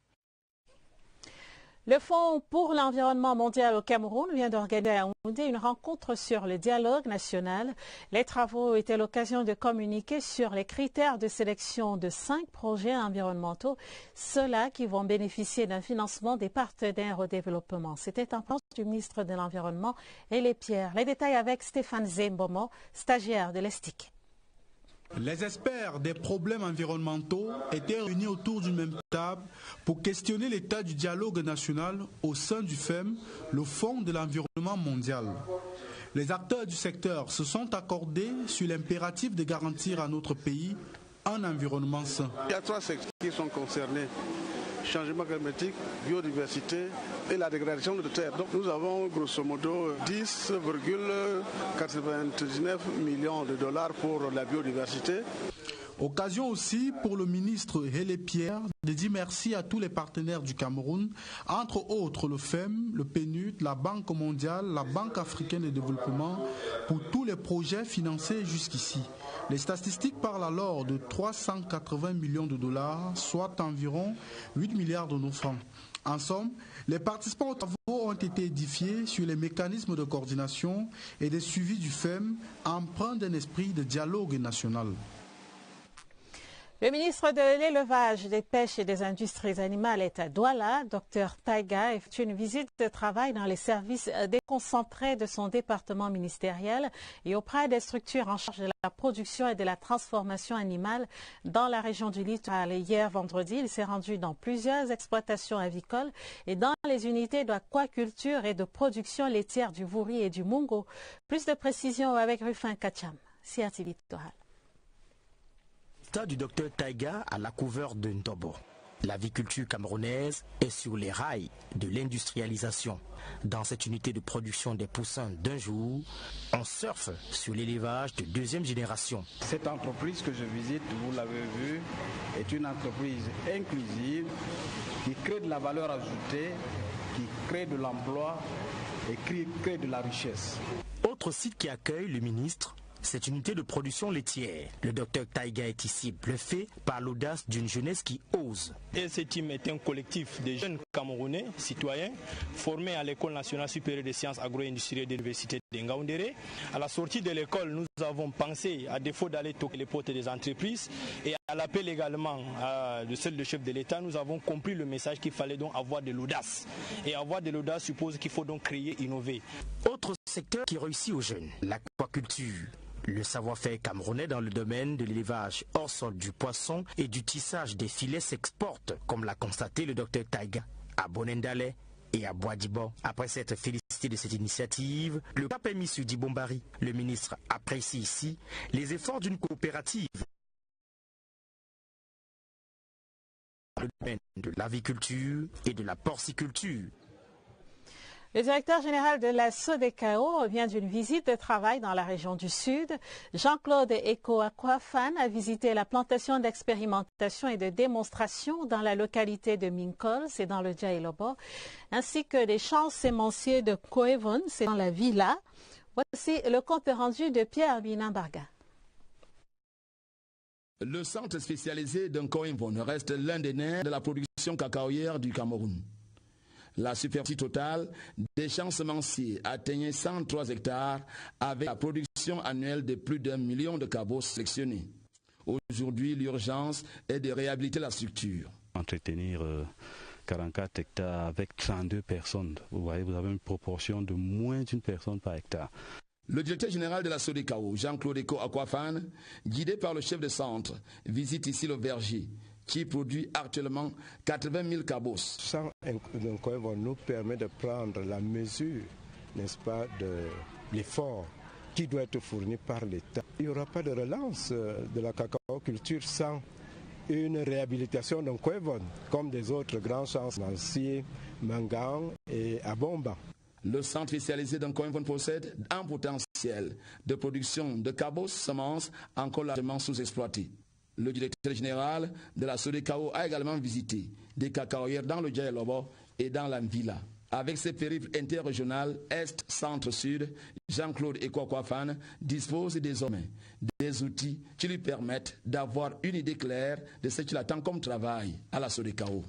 Le Fonds pour l'environnement mondial au Cameroun vient d'organiser à Yaoundé une rencontre sur le dialogue national. Les travaux étaient l'occasion de communiquer sur les critères de sélection de 5 projets environnementaux, ceux-là qui vont bénéficier d'un financement des partenaires au développement. C'était un plan du ministre de l'Environnement, Hélé Pierre. Les détails avec Stéphane Zembomo, stagiaire de l'ESTIC. Les experts des problèmes environnementaux étaient réunis autour d'une même table pour questionner l'état du dialogue national au sein du FEM, le Fonds de l'environnement mondial. Les acteurs du secteur se sont accordés sur l'impératif de garantir à notre pays un environnement sain. Il y a 3 secteurs qui sont concernés. Changement climatique, biodiversité et la dégradation de terre. Donc nous avons grosso modo 10,99 millions de dollars pour la biodiversité. Occasion aussi pour le ministre Hélé Pierre de dire merci à tous les partenaires du Cameroun, entre autres le FEM, le PNUD, la Banque mondiale, la Banque africaine de développement, pour tous les projets financés jusqu'ici. Les statistiques parlent alors de 380 millions de dollars, soit environ 8 milliards de nos francs. En somme, les participants aux travaux ont été édifiés sur les mécanismes de coordination et de suivi du FEM, empreint d'un esprit de dialogue national. Le ministre de l'Élevage, des Pêches et des Industries animales est à Douala. Dr Taiga effectue une visite de travail dans les services déconcentrés de son département ministériel et auprès des structures en charge de la production et de la transformation animale dans la région du littoral. Hier vendredi, il s'est rendu dans plusieurs exploitations avicoles et dans les unités d'aquaculture et de production laitière du Vouri et du Mungo. Plus de précisions avec Rufin Kacham, CRT Littoral. Du docteur Taiga à la couverture de Ntobo. L'aviculture camerounaise est sur les rails de l'industrialisation. Dans cette unité de production des poussins d'un jour, on surfe sur l'élevage de 2e génération. Cette entreprise que je visite, vous l'avez vu, est une entreprise inclusive qui crée de la valeur ajoutée, qui crée de l'emploi et qui crée de la richesse. Autre site qui accueille le ministre, cette unité de production laitière. Le docteur Taiga est ici bluffé par l'audace d'une jeunesse qui ose. Ce team est un collectif de jeunes Camerounais, citoyens, formés à l'École nationale supérieure des sciences agro-industrielles de l'Université de Ngaoundéré. À la sortie de l'école, nous avons pensé, à défaut d'aller toquer les portes des entreprises, et à l'appel également de celle du chef de l'État, nous avons compris le message qu'il fallait donc avoir de l'audace. Et avoir de l'audace suppose qu'il faut donc créer, innover. Autre secteur qui réussit aux jeunes, l'aquaculture. Le savoir-faire camerounais dans le domaine de l'élevage hors sol du poisson et du tissage des filets s'exporte, comme l'a constaté le docteur Taiga à Bonendale et à Boadibo. Après s'être félicité de cette initiative, le cap est mis sur Dibombari. Le ministre apprécie ici les efforts d'une coopérative dans le domaine de l'aviculture et de la porciculture. Le directeur général de la SODECAO revient d'une visite de travail dans la région du Sud. Jean-Claude Eko-Aquafan a visité la plantation d'expérimentation et de démonstration dans la localité de Minkol, c'est dans le Djaïlobo, ainsi que des champs sémenciers de Koevon, c'est dans la Villa. Voici le compte rendu de Pierre Binambarga. Le centre spécialisé de Koevon reste l'un des nerfs de la production cacaoyère du Cameroun. La superficie totale des champs semenciers atteignait 103 hectares avec la production annuelle de plus d'1 million de cabots sélectionnés. Aujourd'hui, l'urgence est de réhabiliter la structure. Entretenir 44 hectares avec 32 personnes, vous voyez, vous avez une proportion de moins d'une personne par hectare. Le directeur général de la SODECAO, Jean-Claude Eko Aquafan, guidé par le chef de centre, visite ici le verger qui produit actuellement 80 000 cabos. Ça nous permet de prendre la mesure, n'est-ce pas, de l'effort qui doit être fourni par l'État. Il n'y aura pas de relance de la cacao-culture sans une réhabilitation d'un Kwevon, comme des autres grands champs, Nancy, Mangan et Abomba. Le centre spécialisé d'un Kwevon possède un potentiel de production de cabos semences encore largement sous-exploité. Le directeur général de la SODECAO a également visité des cacaoyères dans le Djaïlobo et dans l'Anvila. Avec ses périphes interrégionales Est, Centre, Sud, Jean-Claude Ekwakwafan dispose désormais des outils qui lui permettent d'avoir une idée claire de ce qu'il attend comme travail à la SODECAO.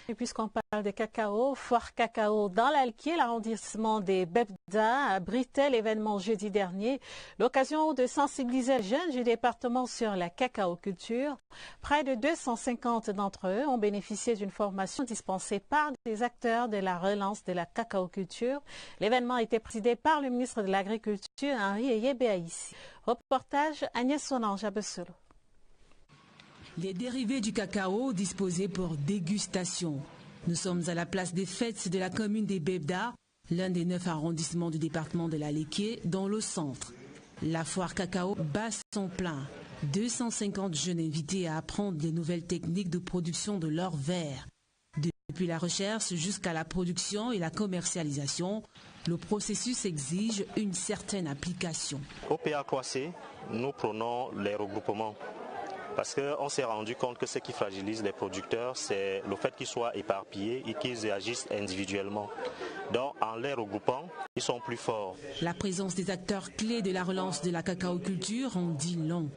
Et puisqu'on parle de cacao, Foire Cacao dans l'Alquier, l'arrondissement des Bebda abritait l'événement jeudi dernier. L'occasion de sensibiliser les jeunes du département sur la cacao-culture. Près de 250 d'entre eux ont bénéficié d'une formation dispensée par des acteurs de la relance de la cacao-culture. L'événement a été présidé par le ministre de l'Agriculture, Henri Eyebéaïssi. Reportage Agnès Sonange à Bessolo. Les dérivés du cacao disposés pour dégustation. Nous sommes à la place des fêtes de la commune des Bebda, l'un des 9 arrondissements du département de l'Alquier, dans le centre. La foire cacao bat son plein. 250 jeunes invités à apprendre les nouvelles techniques de production de leur verre. Depuis la recherche jusqu'à la production et la commercialisation, le processus exige une certaine application. Au PA3C, nous prenons les regroupements. Parce qu'on s'est rendu compte que ce qui fragilise les producteurs, c'est le fait qu'ils soient éparpillés et qu'ils agissent individuellement. Donc, en les regroupant, ils sont plus forts. La présence des acteurs clés de la relance de la cacao-culture en dit long.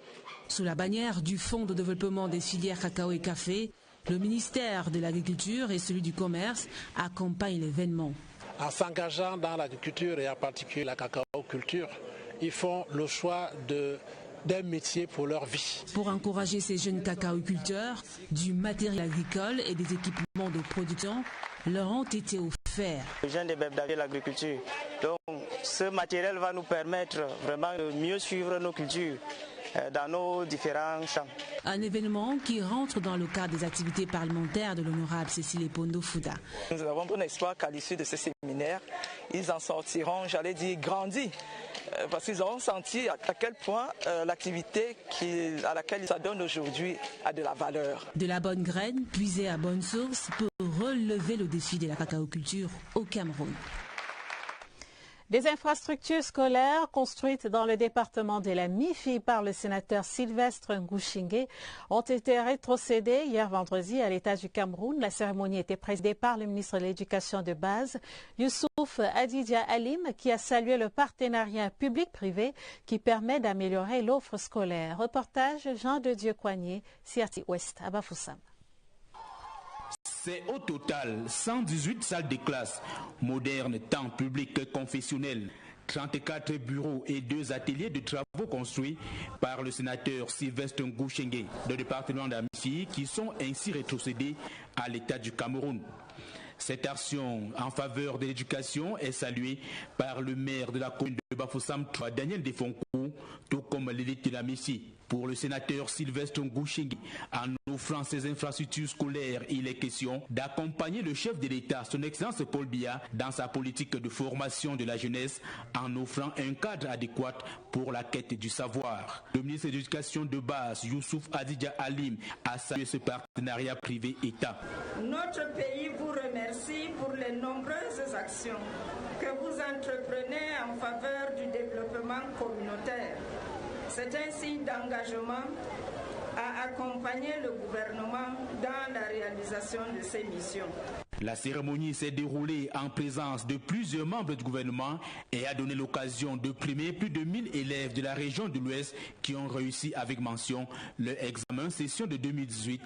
Sous la bannière du Fonds de développement des filières cacao et café, le ministère de l'Agriculture et celui du Commerce accompagnent l'événement. En s'engageant dans l'agriculture et en particulier la cacao-culture, ils font le choix d'un métier pour leur vie. Pour encourager ces jeunes cacaoculteurs, du matériel agricole et des équipements de production leur ont été offerts. Les jeunes de Bebda de l'agriculture. Donc ce matériel va nous permettre vraiment de mieux suivre nos cultures dans nos différents champs. Un événement qui rentre dans le cadre des activités parlementaires de l'honorable Cécile Epondo Fouda. Nous avons bon espoir qu'à l'issue de ce séminaire, ils en sortiront, j'allais dire, grandis. Parce qu'ils auront senti à quel point l'activité à laquelle ils s'adonnent aujourd'hui a de la valeur. De la bonne graine puisée à bonne source pour relever le défi de la cacaoculture au Cameroun. Des infrastructures scolaires construites dans le département de la MIFI par le sénateur Sylvestre Ngouchingué ont été rétrocédées hier vendredi à l'État du Cameroun. La cérémonie était présidée par le ministre de l'Éducation de base, Youssouf Adidja Alim, qui a salué le partenariat public-privé qui permet d'améliorer l'offre scolaire. Reportage Jean de Dieu Coignet, CRT Ouest à Bafoussam. C'est au total 118 salles de classe, modernes tant publiques que confessionnelles, 34 bureaux et 2 ateliers de travaux construits par le sénateur Sylvestre Ngouchingué du département d'Amifi qui sont ainsi rétrocédés à l'État du Cameroun. Cette action en faveur de l'éducation est saluée par le maire de la commune de Bafoussam, Daniel Defonkou, tout comme l'élite de la Messie. Pour le sénateur Sylvestre Ngouchingué, en offrant ces infrastructures scolaires, il est question d'accompagner le chef de l'État, son Excellence Paul Biya, dans sa politique de formation de la jeunesse, en offrant un cadre adéquat pour la quête du savoir. Le ministre de l'Éducation de base, Youssouf Adidja Alim, a salué ce partenariat privé-État. Notre pays vous remercie pour les nombreuses actions que vous entreprenez en faveur du développement communautaire. C'est un signe d'engagement à accompagner le gouvernement dans la réalisation de ses missions. La cérémonie s'est déroulée en présence de plusieurs membres du gouvernement et a donné l'occasion de primer plus de 1000 élèves de la région de l'Ouest qui ont réussi avec mention leur examen session de 2018.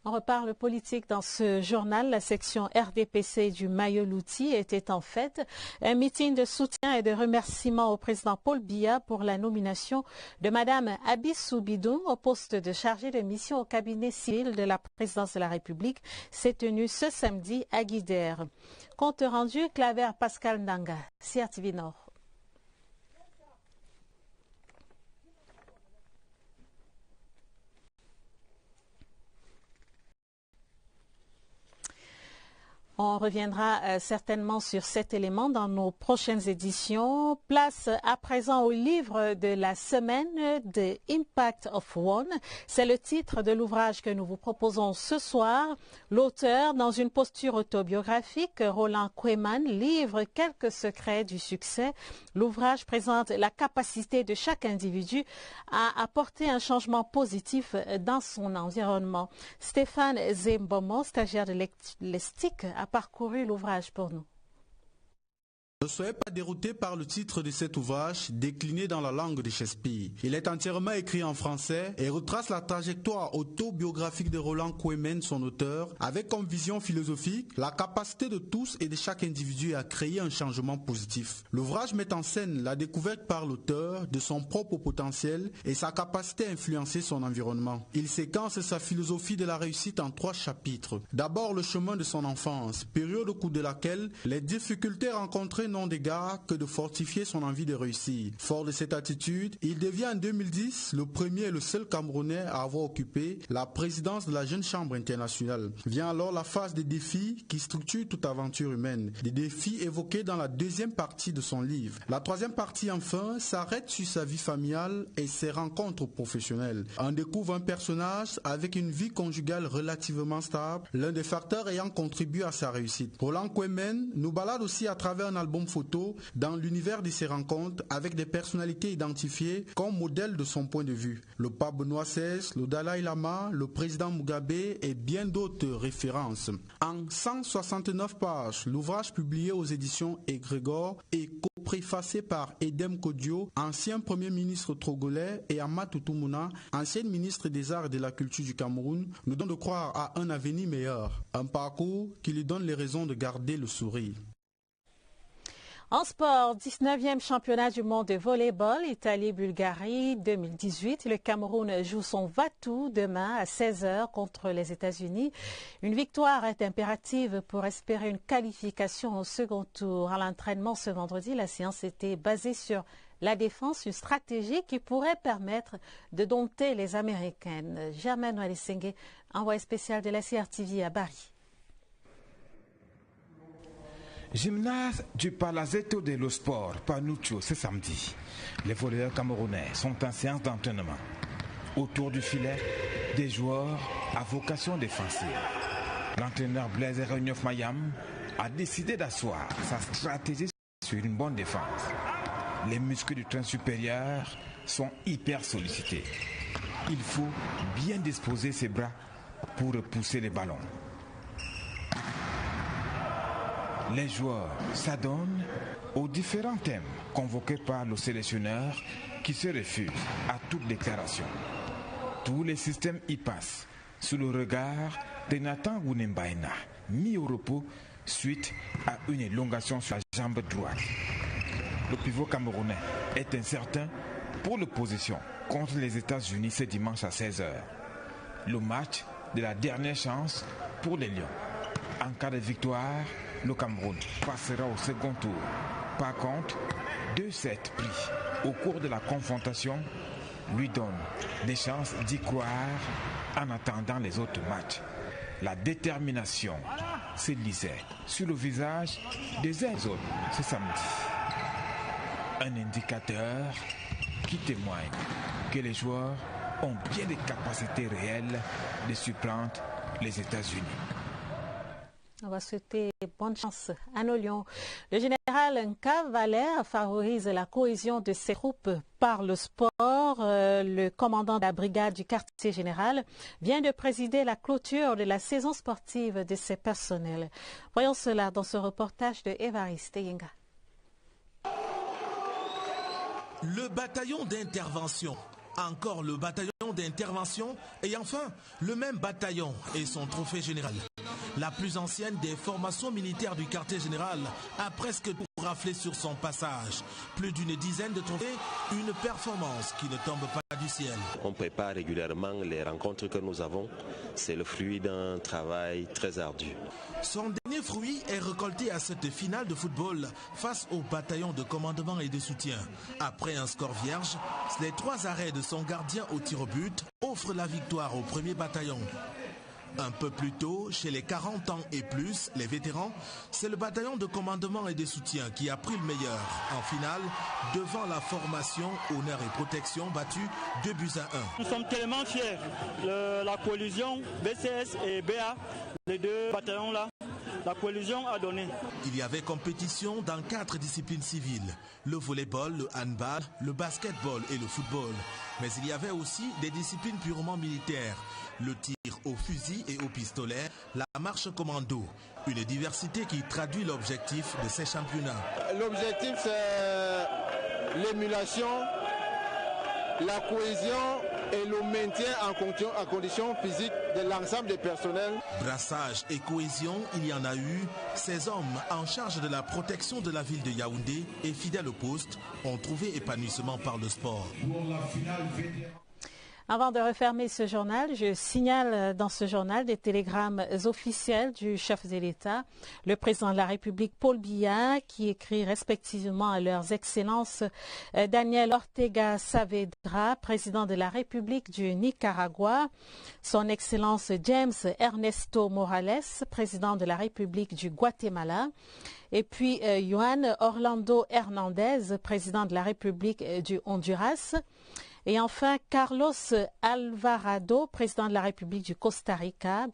On reparle politique dans ce journal. La section RDPC du Mayo-Louti était en fait un meeting de soutien et de remerciement au président Paul Biya pour la nomination de Madame Abissou Bidoum au poste de chargée de mission au cabinet civil de la présidence de la République. S'est tenu ce samedi à Guidère. Compte rendu, Claver Pascal Ndanga, CRTV Nord. On reviendra certainement sur cet élément dans nos prochaines éditions. Place à présent au livre de la semaine de Impact of One. C'est le titre de l'ouvrage que nous vous proposons ce soir. L'auteur, dans une posture autobiographique, Roland Koeman, livre quelques secrets du succès. L'ouvrage présente la capacité de chaque individu à apporter un changement positif dans son environnement. Stéphane Zembomo, stagiaire de l'ESTIC, a parcouru l'ouvrage pour nous. Ne soyez pas dérouté par le titre de cet ouvrage décliné dans la langue de Shakespeare. Il est entièrement écrit en français et retrace la trajectoire autobiographique de Roland Koeman, son auteur, avec comme vision philosophique la capacité de tous et de chaque individu à créer un changement positif. L'ouvrage met en scène la découverte par l'auteur de son propre potentiel et sa capacité à influencer son environnement. Il séquence sa philosophie de la réussite en 3 chapitres. D'abord, le chemin de son enfance, période au cours de laquelle les difficultés rencontrées n'ont d'égard que de fortifier son envie de réussir. Fort de cette attitude, il devient en 2010 le premier et le seul Camerounais à avoir occupé la présidence de la Jeune Chambre internationale. Vient alors la phase des défis qui structurent toute aventure humaine. Des défis évoqués dans la 2e partie de son livre. La 3e partie, enfin, s'arrête sur sa vie familiale et ses rencontres professionnelles. On découvre un personnage avec une vie conjugale relativement stable, l'un des facteurs ayant contribué à sa réussite. Roland Koeman nous balade aussi à travers un album photo dans l'univers de ses rencontres avec des personnalités identifiées comme modèles de son point de vue. Le pape Benoît XVI, le Dalai Lama, le président Mugabe et bien d'autres références. En 169 pages, l'ouvrage publié aux éditions Egrégor est préfacé par Edem Kodio, ancien premier ministre togolais, et Amatou Toumouna, ancienne ministre des Arts et de la Culture du Cameroun, nous donne de croire à un avenir meilleur. Un parcours qui lui donne les raisons de garder le sourire. En sport, 19e championnat du monde de volleyball, Italie-Bulgarie 2018. Le Cameroun joue son va-tout demain à 16h contre les États-Unis. Une victoire est impérative pour espérer une qualification au second tour. À l'entraînement ce vendredi, la séance était basée sur la défense, une stratégie qui pourrait permettre de dompter les Américaines. Germaine Walisenge, envoyé spécial de la CRTV à Bari. Gymnase du Palazzetto dello Sport, Panuccio, ce samedi. Les volleyeurs camerounais sont en séance d'entraînement. Autour du filet, des joueurs à vocation défensive. L'entraîneur Blaise Regnov Mayam a décidé d'asseoir sa stratégie sur une bonne défense. Les muscles du train supérieur sont hyper sollicités. Il faut bien disposer ses bras pour repousser les ballons. Les joueurs s'adonnent aux différents thèmes convoqués par le sélectionneur qui se refuse à toute déclaration. Tous les systèmes y passent sous le regard de Nathan Gounembaena, mis au repos suite à une élongation sur la jambe droite. Le pivot camerounais est incertain pour l'opposition contre les États-Unis ce dimanche à 16h. Le match de la dernière chance pour les Lions. En cas de victoire, le Cameroun passera au second tour. Par contre, 2 sets pris au cours de la confrontation lui donnent des chances d'y croire en attendant les autres matchs. La détermination se lisait sur le visage des uns et des autres ce samedi. Un indicateur qui témoigne que les joueurs ont bien des capacités réelles de surprendre les États-Unis. On va souhaiter bonne chance à nos Lions. Le général Nka Valère favorise la cohésion de ses troupes par le sport. Le commandant de la brigade du quartier général vient de présider la clôture de la saison sportive de ses personnels. Voyons cela dans ce reportage de Évariste Yenga. Le bataillon d'intervention. Encore le bataillon bataillon d'intervention et enfin le même bataillon et son trophée général. La plus ancienne des formations militaires du quartier général a presque tout raflé sur son passage. Plus d'une dizaine de trophées, une performance qui ne tombe pas du ciel. On prépare régulièrement les rencontres que nous avons. C'est le fruit d'un travail très ardu. Son dernier fruit est récolté à cette finale de football face au bataillon de commandement et de soutien. Après un score vierge, les 3 arrêts de son gardien au tir au but offrent la victoire au premier bataillon. Un peu plus tôt, chez les 40 ans et plus, les vétérans, c'est le bataillon de commandement et de soutien qui a pris le meilleur. En finale, devant la formation Honneur et Protection battue 2 buts à 1. Nous sommes tellement fiers. La coalition BCS et BA, les 2 bataillons-là, la coalition a donné. Il y avait compétition dans 4 disciplines civiles. Le volleyball, le handball, le basketball et le football. Mais il y avait aussi des disciplines purement militaires. Le tir au fusil et au pistolet, la marche commando. Une diversité qui traduit l'objectif de ces championnats. L'objectif, c'est l'émulation, la cohésion et le maintien en condition physique de l'ensemble des personnels. Brassage et cohésion, il y en a eu. Ces hommes en charge de la protection de la ville de Yaoundé et fidèles au poste ont trouvé épanouissement par le sport. Avant de refermer ce journal, je signale dans ce journal des télégrammes officiels du chef de l'État, le président de la République Paul Biya, qui écrit respectivement à leurs excellences Daniel Ortega Saavedra, président de la République du Nicaragua, son excellence James Ernesto Morales, président de la République du Guatemala, et puis Juan Orlando Hernandez, président de la République du Honduras. Et enfin, Carlos Alvarado, président de la République du Costa Rica,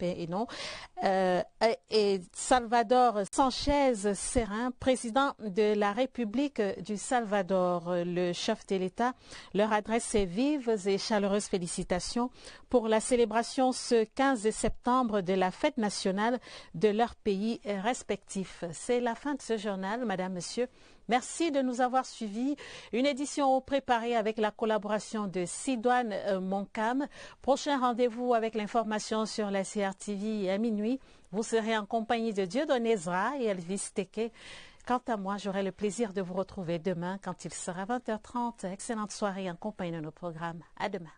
et Salvador Sanchez Serrin, président de la République du Salvador. Le chef de l'État leur adresse ses vives et chaleureuses félicitations pour la célébration ce 15 septembre de la fête nationale de leur pays respectifs. C'est la fin de ce journal, Madame, Monsieur. Merci de nous avoir suivis. Une édition préparée avec la collaboration de Sidoine Moncam. Prochain rendez-vous avec l'information sur la CRTV à minuit. Vous serez en compagnie de Dieudonné Ezra et Elvis Teke. Quant à moi, j'aurai le plaisir de vous retrouver demain quand il sera 20h30. Excellente soirée en compagnie de nos programmes. À demain.